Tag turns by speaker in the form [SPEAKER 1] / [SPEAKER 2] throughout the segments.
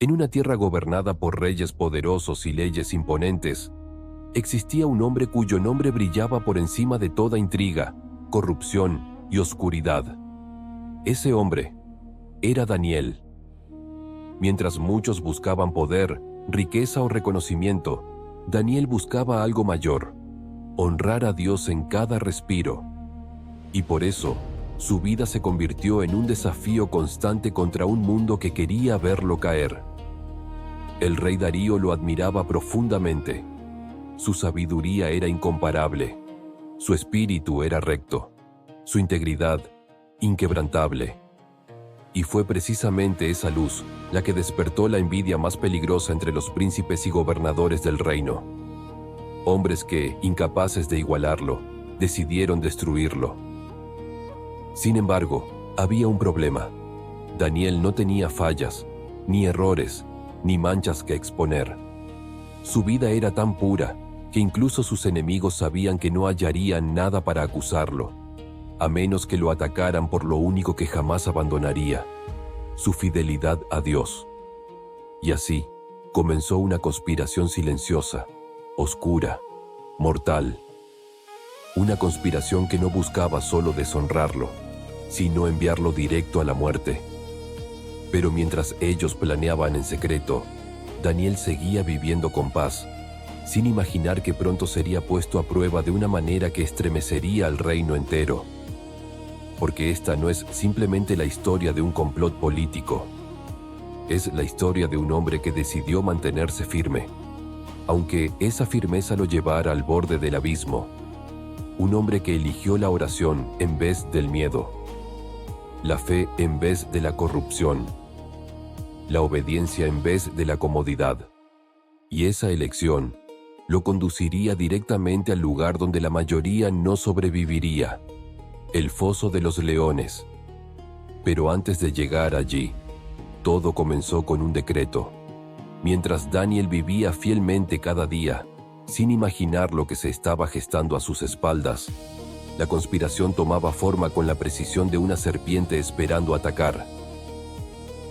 [SPEAKER 1] En una tierra gobernada por reyes poderosos y leyes imponentes, existía un hombre cuyo nombre brillaba por encima de toda intriga, corrupción y oscuridad. Ese hombre era Daniel. Mientras muchos buscaban poder, riqueza o reconocimiento, Daniel buscaba algo mayor: honrar a Dios en cada respiro. Y por eso, su vida se convirtió en un desafío constante contra un mundo que quería verlo caer. El rey Darío lo admiraba profundamente. Su sabiduría era incomparable. Su espíritu era recto. Su integridad, inquebrantable. Y fue precisamente esa luz la que despertó la envidia más peligrosa entre los príncipes y gobernadores del reino. Hombres que, incapaces de igualarlo, decidieron destruirlo. Sin embargo, había un problema. Daniel no tenía fallas, ni errores, ni manchas que exponer. Su vida era tan pura que incluso sus enemigos sabían que no hallarían nada para acusarlo, a menos que lo atacaran por lo único que jamás abandonaría: su fidelidad a Dios. Y así comenzó una conspiración silenciosa, oscura, mortal. Una conspiración que no buscaba solo deshonrarlo, sino enviarlo directo a la muerte. Pero mientras ellos planeaban en secreto, Daniel seguía viviendo con paz, sin imaginar que pronto sería puesto a prueba de una manera que estremecería al reino entero. Porque esta no es simplemente la historia de un complot político. Es la historia de un hombre que decidió mantenerse firme, aunque esa firmeza lo llevara al borde del abismo. Un hombre que eligió la oración en vez del miedo, la fe en vez de la corrupción, la obediencia en vez de la comodidad. Y esa elección lo conduciría directamente al lugar donde la mayoría no sobreviviría: el foso de los leones. Pero antes de llegar allí, todo comenzó con un decreto. Mientras Daniel vivía fielmente cada día, sin imaginar lo que se estaba gestando a sus espaldas, la conspiración tomaba forma con la precisión de una serpiente esperando atacar.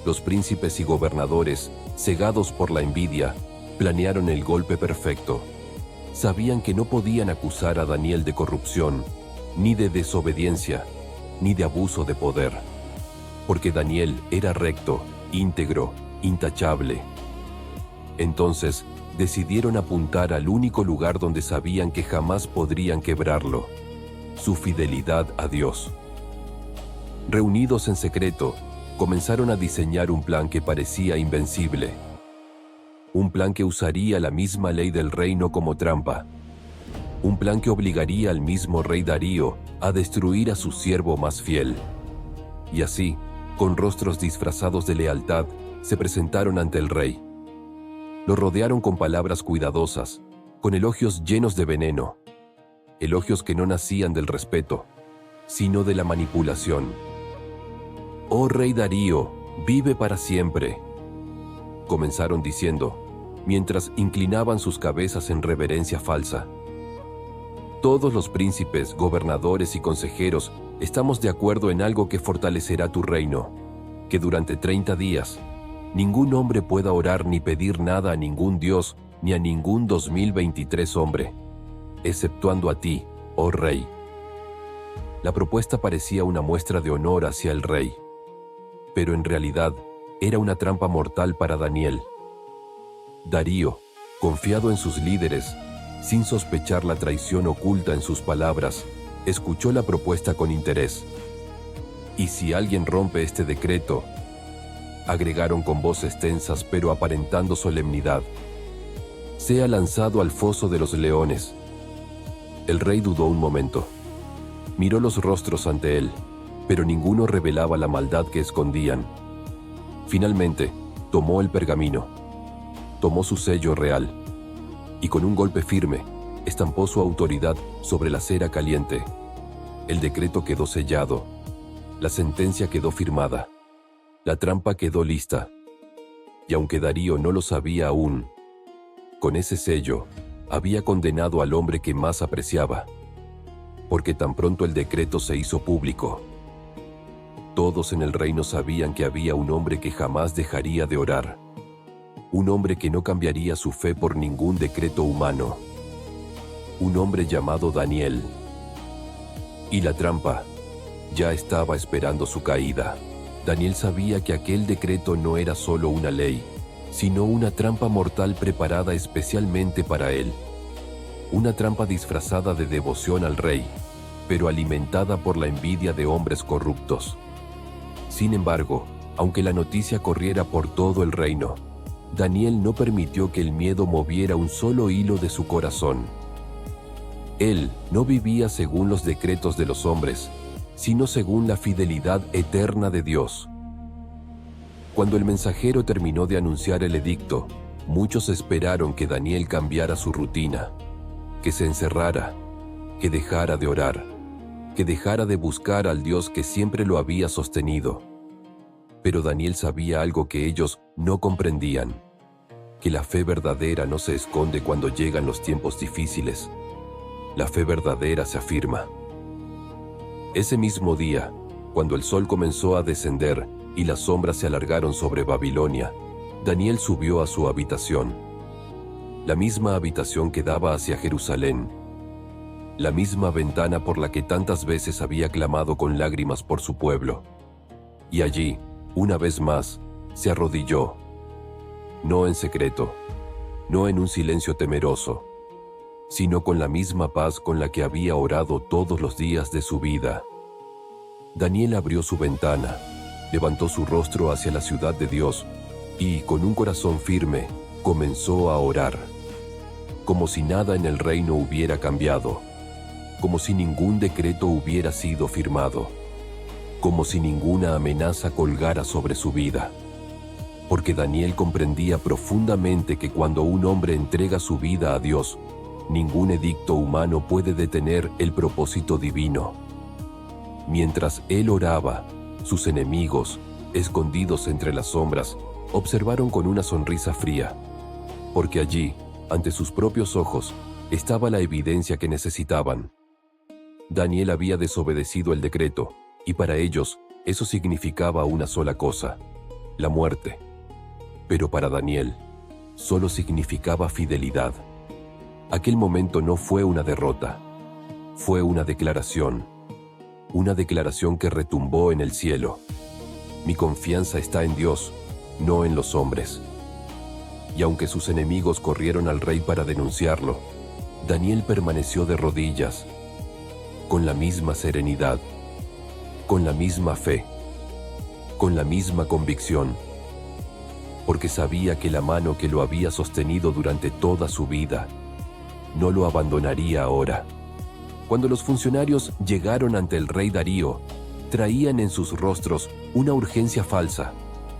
[SPEAKER 1] Los príncipes y gobernadores, cegados por la envidia, planearon el golpe perfecto. Sabían que no podían acusar a Daniel de corrupción, ni de desobediencia, ni de abuso de poder, porque Daniel era recto, íntegro, intachable. Entonces, decidieron apuntar al único lugar donde sabían que jamás podrían quebrarlo: su fidelidad a Dios. Reunidos en secreto, comenzaron a diseñar un plan que parecía invencible. Un plan que usaría la misma ley del reino como trampa. Un plan que obligaría al mismo rey Darío a destruir a su siervo más fiel. Y así, con rostros disfrazados de lealtad, se presentaron ante el rey. Lo rodearon con palabras cuidadosas, con elogios llenos de veneno. Elogios que no nacían del respeto, sino de la manipulación. «Oh rey Darío, vive para siempre», comenzaron diciendo, mientras inclinaban sus cabezas en reverencia falsa. «Todos los príncipes, gobernadores y consejeros estamos de acuerdo en algo que fortalecerá tu reino, que durante 30 días ningún hombre pueda orar ni pedir nada a ningún dios ni a ningún 2023 hombre, exceptuando a ti, oh rey». La propuesta parecía una muestra de honor hacia el rey, pero en realidad era una trampa mortal para Daniel. Darío, confiado en sus líderes, sin sospechar la traición oculta en sus palabras, escuchó la propuesta con interés. «Y si alguien rompe este decreto», agregaron con voces tensas pero aparentando solemnidad, «sea lanzado al foso de los leones». El rey dudó un momento. Miró los rostros ante él, pero ninguno revelaba la maldad que escondían. Finalmente, tomó el pergamino, tomó su sello real, y con un golpe firme, estampó su autoridad sobre la cera caliente. El decreto quedó sellado, la sentencia quedó firmada, la trampa quedó lista. Y aunque Darío no lo sabía aún, con ese sello, había condenado al hombre que más apreciaba, porque tan pronto el decreto se hizo público, todos en el reino sabían que había un hombre que jamás dejaría de orar, un hombre que no cambiaría su fe por ningún decreto humano. Un hombre llamado Daniel. Y la trampa ya estaba esperando su caída. Daniel sabía que aquel decreto no era solo una ley, sino una trampa mortal preparada especialmente para él. Una trampa disfrazada de devoción al rey, pero alimentada por la envidia de hombres corruptos. Sin embargo, aunque la noticia corriera por todo el reino, Daniel no permitió que el miedo moviera un solo hilo de su corazón. Él no vivía según los decretos de los hombres, sino según la fidelidad eterna de Dios. Cuando el mensajero terminó de anunciar el edicto, muchos esperaron que Daniel cambiara su rutina, que se encerrara, que dejara de orar, que dejara de buscar al Dios que siempre lo había sostenido. Pero Daniel sabía algo que ellos no comprendían, que la fe verdadera no se esconde cuando llegan los tiempos difíciles. La fe verdadera se afirma. Ese mismo día, cuando el sol comenzó a descender y las sombras se alargaron sobre Babilonia, Daniel subió a su habitación. La misma habitación que daba hacia Jerusalén. La misma ventana por la que tantas veces había clamado con lágrimas por su pueblo. Y allí, una vez más, se arrodilló. No en secreto, no en un silencio temeroso, sino con la misma paz con la que había orado todos los días de su vida. Daniel abrió su ventana, levantó su rostro hacia la ciudad de Dios y, con un corazón firme, comenzó a orar. Como si nada en el reino hubiera cambiado, como si ningún decreto hubiera sido firmado, como si ninguna amenaza colgara sobre su vida. Porque Daniel comprendía profundamente que cuando un hombre entrega su vida a Dios, ningún edicto humano puede detener el propósito divino. Mientras él oraba, sus enemigos, escondidos entre las sombras, observaron con una sonrisa fría, porque allí, ante sus propios ojos, estaba la evidencia que necesitaban. Daniel había desobedecido el decreto, y para ellos eso significaba una sola cosa: la muerte. Pero para Daniel, solo significaba fidelidad. Aquel momento no fue una derrota, fue una declaración que retumbó en el cielo. Mi confianza está en Dios, no en los hombres. Y aunque sus enemigos corrieron al rey para denunciarlo, Daniel permaneció de rodillas, con la misma serenidad, con la misma fe, con la misma convicción, porque sabía que la mano que lo había sostenido durante toda su vida no lo abandonaría ahora. Cuando los funcionarios llegaron ante el rey Darío, traían en sus rostros una urgencia falsa,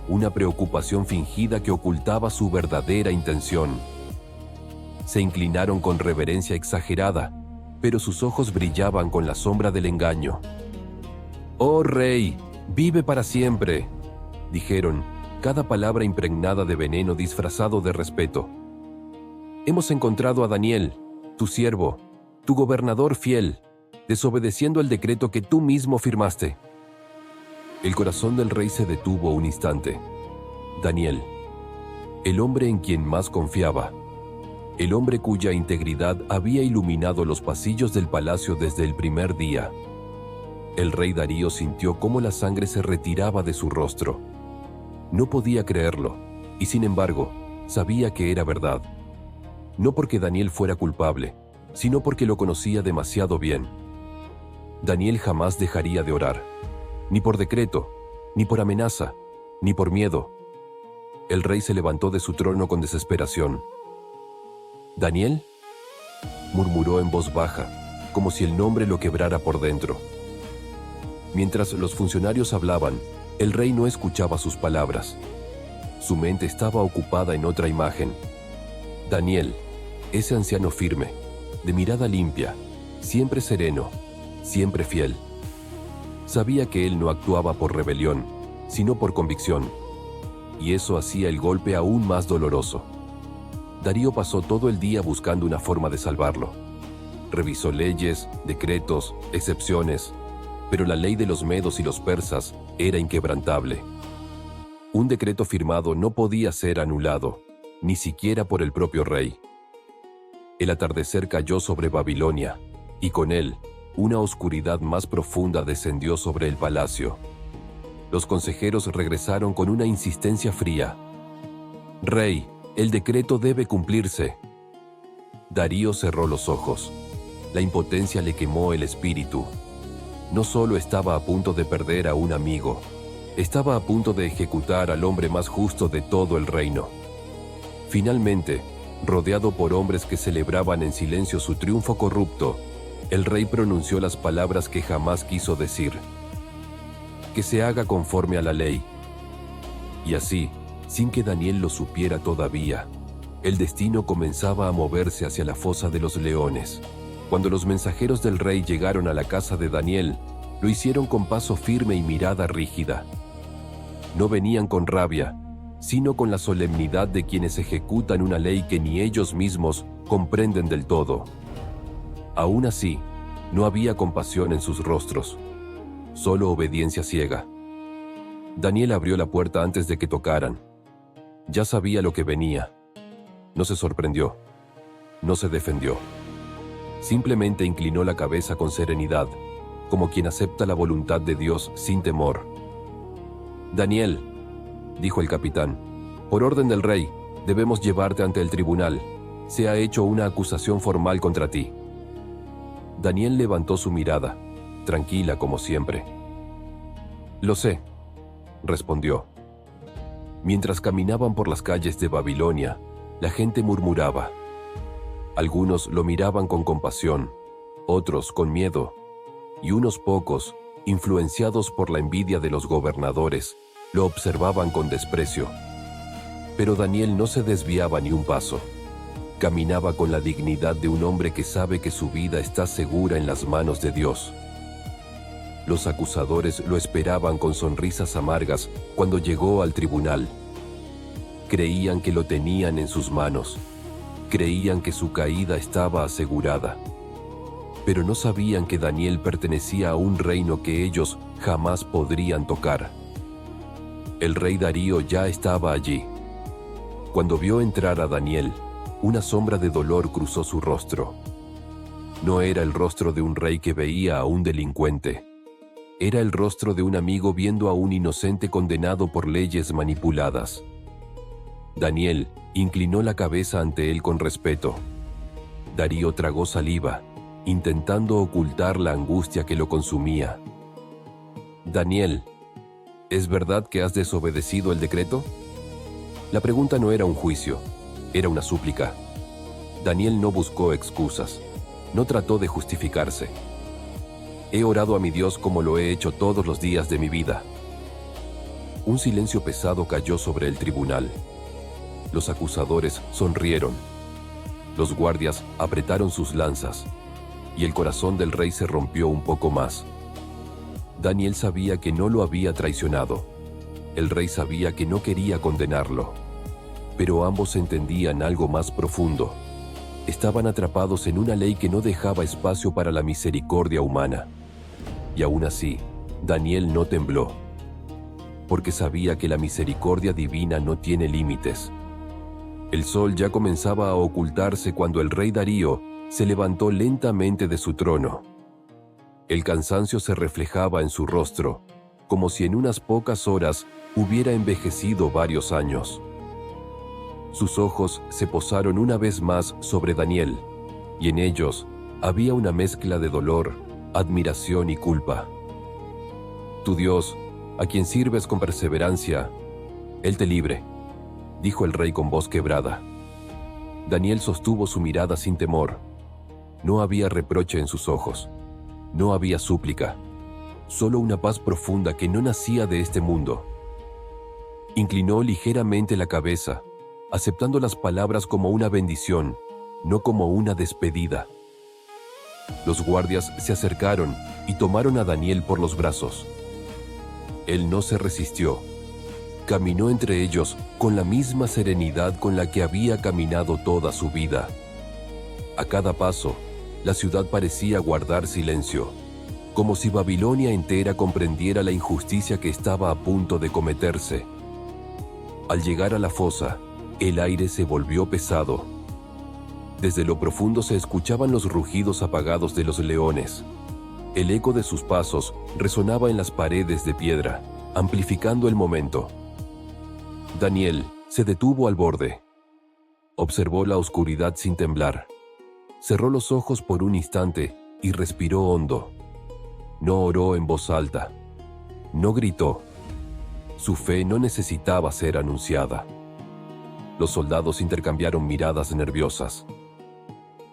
[SPEAKER 1] una preocupación fingida que ocultaba su verdadera intención. Se inclinaron con reverencia exagerada, pero sus ojos brillaban con la sombra del engaño. «Oh rey, vive para siempre», dijeron, cada palabra impregnada de veneno disfrazado de respeto. «Hemos encontrado a Daniel, tu siervo, tu gobernador fiel, desobedeciendo el decreto que tú mismo firmaste». El corazón del rey se detuvo un instante. Daniel, el hombre en quien más confiaba, el hombre cuya integridad había iluminado los pasillos del palacio desde el primer día. El rey Darío sintió cómo la sangre se retiraba de su rostro. No podía creerlo, y sin embargo, sabía que era verdad. No porque Daniel fuera culpable, sino porque lo conocía demasiado bien. Daniel jamás dejaría de orar, ni por decreto, ni por amenaza, ni por miedo. El rey se levantó de su trono con desesperación. «¿Daniel?», murmuró en voz baja, como si el nombre lo quebrara por dentro. Mientras los funcionarios hablaban, el rey no escuchaba sus palabras. Su mente estaba ocupada en otra imagen. Daniel, ese anciano firme, de mirada limpia, siempre sereno, siempre fiel. Sabía que él no actuaba por rebelión, sino por convicción, y eso hacía el golpe aún más doloroso. Darío pasó todo el día buscando una forma de salvarlo. Revisó leyes, decretos, excepciones, pero la ley de los medos y los persas era inquebrantable. Un decreto firmado no podía ser anulado, ni siquiera por el propio rey. El atardecer cayó sobre Babilonia, y con él, una oscuridad más profunda descendió sobre el palacio. Los consejeros regresaron con una insistencia fría. «Rey, el decreto debe cumplirse». Darío cerró los ojos. La impotencia le quemó el espíritu. No solo estaba a punto de perder a un amigo, estaba a punto de ejecutar al hombre más justo de todo el reino. Finalmente, rodeado por hombres que celebraban en silencio su triunfo corrupto, el rey pronunció las palabras que jamás quiso decir: «Que se haga conforme a la ley». Y así, sin que Daniel lo supiera todavía, el destino comenzaba a moverse hacia la fosa de los leones. Cuando los mensajeros del rey llegaron a la casa de Daniel, lo hicieron con paso firme y mirada rígida. No venían con rabia, sino con la solemnidad de quienes ejecutan una ley que ni ellos mismos comprenden del todo. Aún así, no había compasión en sus rostros, solo obediencia ciega. Daniel abrió la puerta antes de que tocaran. Ya sabía lo que venía. No se sorprendió, no se defendió. Simplemente inclinó la cabeza con serenidad, como quien acepta la voluntad de Dios sin temor. «Daniel», dijo el capitán, «por orden del rey, debemos llevarte ante el tribunal. Se ha hecho una acusación formal contra ti». Daniel levantó su mirada, tranquila como siempre. «Lo sé», respondió. Mientras caminaban por las calles de Babilonia, la gente murmuraba. Algunos lo miraban con compasión, otros con miedo, y unos pocos, influenciados por la envidia de los gobernadores, lo observaban con desprecio. Pero Daniel no se desviaba ni un paso. Caminaba con la dignidad de un hombre que sabe que su vida está segura en las manos de Dios. Los acusadores lo esperaban con sonrisas amargas cuando llegó al tribunal. Creían que lo tenían en sus manos. Creían que su caída estaba asegurada. Pero no sabían que Daniel pertenecía a un reino que ellos jamás podrían tocar. El rey Darío ya estaba allí. Cuando vio entrar a Daniel, una sombra de dolor cruzó su rostro. No era el rostro de un rey que veía a un delincuente. Era el rostro de un amigo viendo a un inocente condenado por leyes manipuladas. Daniel inclinó la cabeza ante él con respeto. Darío tragó saliva, intentando ocultar la angustia que lo consumía. «Daniel, ¿es verdad que has desobedecido el decreto?». La pregunta no era un juicio, era una súplica. Daniel no buscó excusas, no trató de justificarse. «He orado a mi Dios como lo he hecho todos los días de mi vida». Un silencio pesado cayó sobre el tribunal. Los acusadores sonrieron. Los guardias apretaron sus lanzas, y el corazón del rey se rompió un poco más. Daniel sabía que no lo había traicionado. El rey sabía que no quería condenarlo. Pero ambos entendían algo más profundo. Estaban atrapados en una ley que no dejaba espacio para la misericordia humana. Y aún así, Daniel no tembló, porque sabía que la misericordia divina no tiene límites. El sol ya comenzaba a ocultarse cuando el rey Darío se levantó lentamente de su trono. El cansancio se reflejaba en su rostro, como si en unas pocas horas hubiera envejecido varios años. Sus ojos se posaron una vez más sobre Daniel, y en ellos había una mezcla de dolor, admiración y culpa. «Tu Dios, a quien sirves con perseverancia, Él te libre», dijo el rey con voz quebrada. Daniel sostuvo su mirada sin temor. No había reproche en sus ojos. No había súplica. Solo una paz profunda que no nacía de este mundo. Inclinó ligeramente la cabeza, aceptando las palabras como una bendición, no como una despedida. Los guardias se acercaron y tomaron a Daniel por los brazos. Él no se resistió. Caminó entre ellos con la misma serenidad con la que había caminado toda su vida. A cada paso, la ciudad parecía guardar silencio, como si Babilonia entera comprendiera la injusticia que estaba a punto de cometerse. Al llegar a la fosa, El aire se volvió pesado. Desde lo profundo se escuchaban los rugidos apagados de los leones. El eco de sus pasos resonaba en las paredes de piedra, amplificando el momento. Daniel se detuvo al borde. Observó la oscuridad sin temblar. Cerró los ojos por un instante y respiró hondo. No oró en voz alta. No gritó. Su fe no necesitaba ser anunciada. Los soldados intercambiaron miradas nerviosas.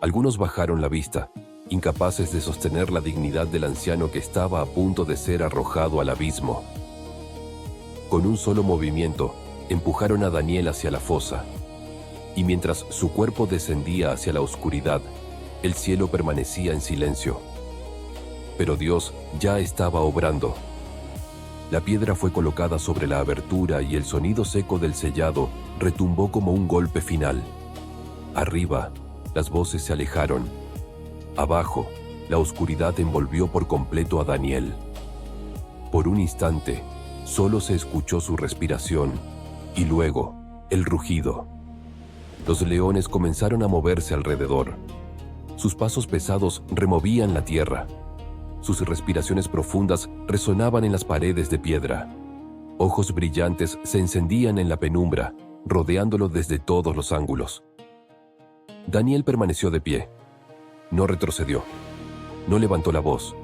[SPEAKER 1] Algunos bajaron la vista, incapaces de sostener la dignidad del anciano que estaba a punto de ser arrojado al abismo. Con un solo movimiento, empujaron a Daniel hacia la fosa, y mientras su cuerpo descendía hacia la oscuridad, el cielo permanecía en silencio. Pero Dios ya estaba obrando. La piedra fue colocada sobre la abertura y el sonido seco del sellado retumbó como un golpe final. Arriba, las voces se alejaron. Abajo, la oscuridad envolvió por completo a Daniel. Por un instante, solo se escuchó su respiración y luego, el rugido. Los leones comenzaron a moverse alrededor. Sus pasos pesados removían la tierra. Sus respiraciones profundas resonaban en las paredes de piedra. Ojos brillantes se encendían en la penumbra, rodeándolo desde todos los ángulos. Daniel permaneció de pie. No retrocedió. No levantó la voz.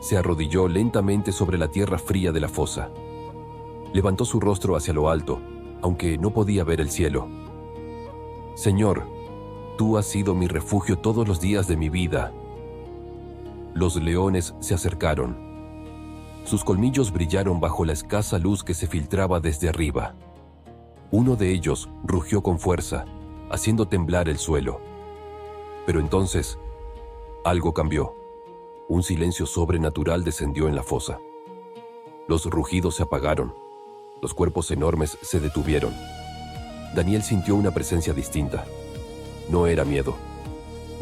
[SPEAKER 1] Se arrodilló lentamente sobre la tierra fría de la fosa. Levantó su rostro hacia lo alto, aunque no podía ver el cielo. Señor, tú has sido mi refugio todos los días de mi vida. Los leones se acercaron. Sus colmillos brillaron bajo la escasa luz que se filtraba desde arriba. Uno de ellos rugió con fuerza, haciendo temblar el suelo. Pero entonces, algo cambió. Un silencio sobrenatural descendió en la fosa. Los rugidos se apagaron. Los cuerpos enormes se detuvieron. Daniel sintió una presencia distinta. No era miedo.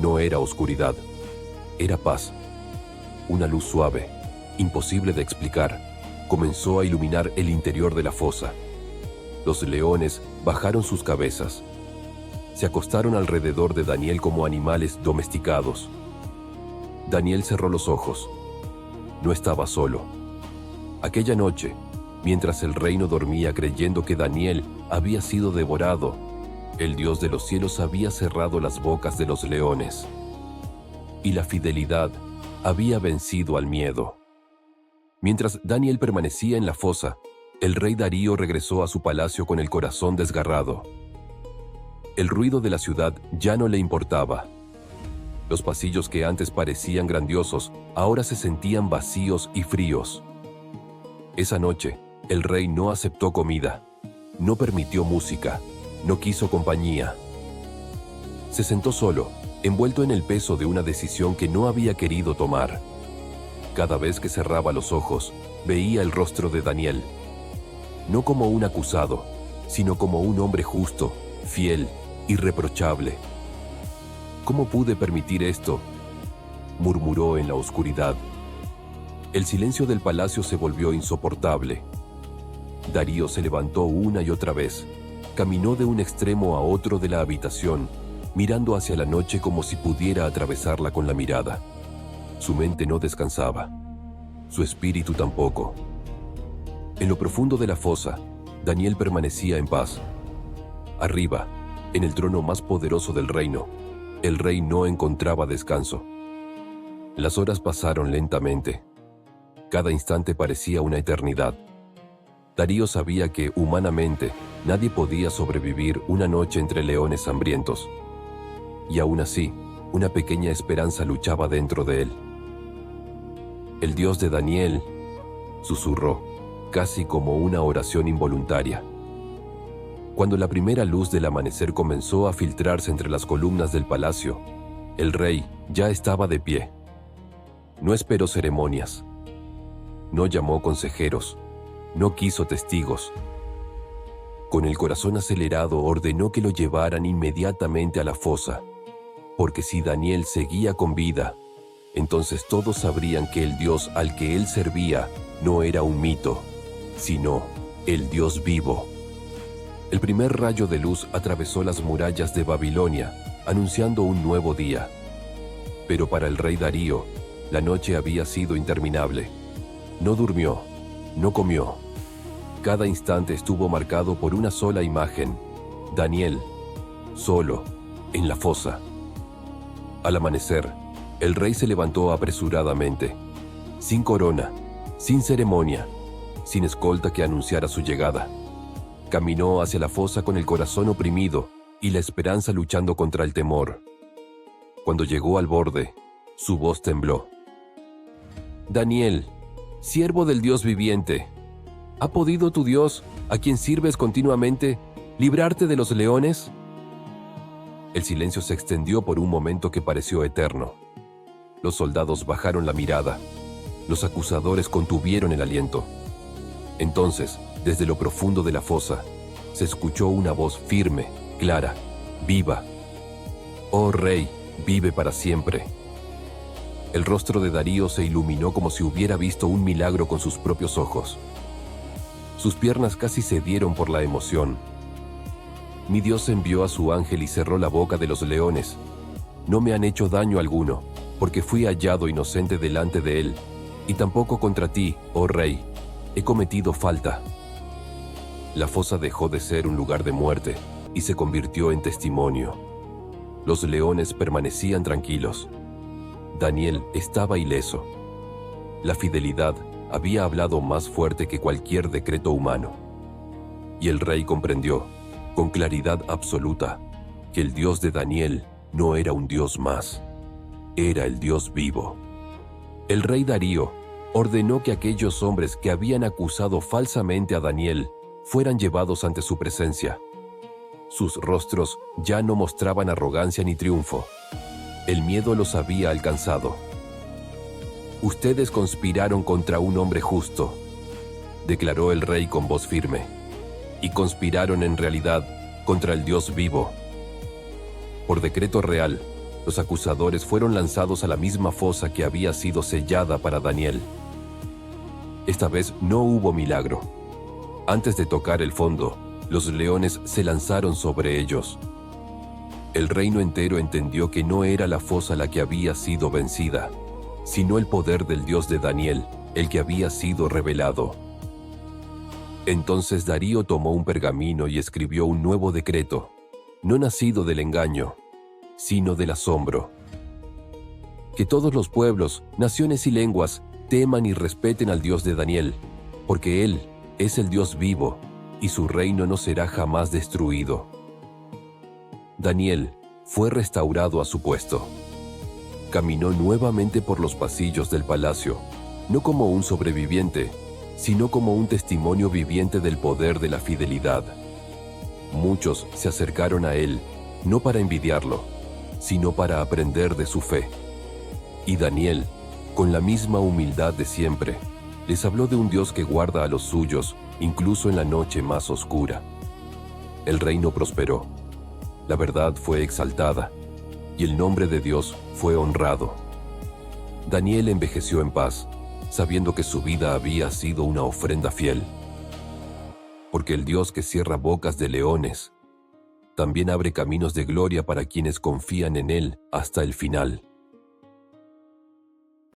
[SPEAKER 1] No era oscuridad. Era paz. Una luz suave, imposible de explicar, comenzó a iluminar el interior de la fosa. Los leones bajaron sus cabezas. Se acostaron alrededor de Daniel como animales domesticados. Daniel cerró los ojos. No estaba solo. Aquella noche, mientras el reino dormía creyendo que Daniel había sido devorado, el Dios de los cielos había cerrado las bocas de los leones. Y la fidelidad había vencido al miedo. Mientras Daniel permanecía en la fosa, el rey Darío regresó a su palacio con el corazón desgarrado. El ruido de la ciudad ya no le importaba. Los pasillos que antes parecían grandiosos, ahora se sentían vacíos y fríos. Esa noche, el rey no aceptó comida, no permitió música, no quiso compañía. Se sentó solo, envuelto en el peso de una decisión que no había querido tomar. Cada vez que cerraba los ojos, veía el rostro de Daniel. No como un acusado, sino como un hombre justo, fiel, irreprochable. ¿Cómo pude permitir esto?, murmuró en la oscuridad. El silencio del palacio se volvió insoportable. Darío se levantó una y otra vez. Caminó de un extremo a otro de la habitación, mirando hacia la noche como si pudiera atravesarla con la mirada. Su mente no descansaba. Su espíritu tampoco. En lo profundo de la fosa, Daniel permanecía en paz. Arriba, en el trono más poderoso del reino, el rey no encontraba descanso. Las horas pasaron lentamente. Cada instante parecía una eternidad. Darío sabía que, humanamente, nadie podía sobrevivir una noche entre leones hambrientos. Y aún así, una pequeña esperanza luchaba dentro de él. El Dios de Daniel, susurró, casi como una oración involuntaria. Cuando la primera luz del amanecer comenzó a filtrarse entre las columnas del palacio, el rey ya estaba de pie. No esperó ceremonias. No llamó consejeros. No quiso testigos. Con el corazón acelerado ordenó que lo llevaran inmediatamente a la fosa, porque si Daniel seguía con vida, entonces todos sabrían que el Dios al que él servía no era un mito, sino el Dios vivo. El primer rayo de luz atravesó las murallas de Babilonia, anunciando un nuevo día. Pero para el rey Darío, la noche había sido interminable. No durmió, no comió. Cada instante estuvo marcado por una sola imagen: Daniel, solo, en la fosa. Al amanecer, el rey se levantó apresuradamente, sin corona, sin ceremonia, sin escolta que anunciara su llegada. Caminó hacia la fosa con el corazón oprimido y la esperanza luchando contra el temor. Cuando llegó al borde, su voz tembló. Daniel, siervo del Dios viviente, ¿ha podido tu Dios, a quien sirves continuamente, librarte de los leones? El silencio se extendió por un momento que pareció eterno. Los soldados bajaron la mirada. Los acusadores contuvieron el aliento. Entonces, desde lo profundo de la fosa, se escuchó una voz firme, clara, viva. «Oh Rey, vive para siempre». El rostro de Darío se iluminó como si hubiera visto un milagro con sus propios ojos. Sus piernas casi cedieron por la emoción. «Mi Dios envió a su ángel y cerró la boca de los leones. No me han hecho daño alguno, porque fui hallado inocente delante de él, y tampoco contra ti, oh Rey, he cometido falta». La fosa dejó de ser un lugar de muerte y se convirtió en testimonio. Los leones permanecían tranquilos. Daniel estaba ileso. La fidelidad había hablado más fuerte que cualquier decreto humano. Y el rey comprendió, con claridad absoluta, que el Dios de Daniel no era un Dios más, era el Dios vivo. El rey Darío ordenó que aquellos hombres que habían acusado falsamente a Daniel fueran llevados ante su presencia. Sus rostros ya no mostraban arrogancia ni triunfo. El miedo los había alcanzado. «Ustedes conspiraron contra un hombre justo», declaró el rey con voz firme, «y conspiraron en realidad contra el Dios vivo». Por decreto real, los acusadores fueron lanzados a la misma fosa que había sido sellada para Daniel. Esta vez no hubo milagro. Antes de tocar el fondo, los leones se lanzaron sobre ellos. El reino entero entendió que no era la fosa la que había sido vencida, sino el poder del Dios de Daniel, el que había sido revelado. Entonces Darío tomó un pergamino y escribió un nuevo decreto, no nacido del engaño, sino del asombro. Que todos los pueblos, naciones y lenguas teman y respeten al Dios de Daniel, porque Él es el Dios vivo, y su reino no será jamás destruido. Daniel fue restaurado a su puesto. Caminó nuevamente por los pasillos del palacio, no como un sobreviviente, sino como un testimonio viviente del poder de la fidelidad. Muchos se acercaron a él, no para envidiarlo, sino para aprender de su fe. Y Daniel, con la misma humildad de siempre, les habló de un Dios que guarda a los suyos, incluso en la noche más oscura. El reino prosperó, la verdad fue exaltada, y el nombre de Dios fue honrado. Daniel envejeció en paz, sabiendo que su vida había sido una ofrenda fiel. Porque el Dios que cierra bocas de leones, también abre caminos de gloria para quienes confían en Él hasta el final.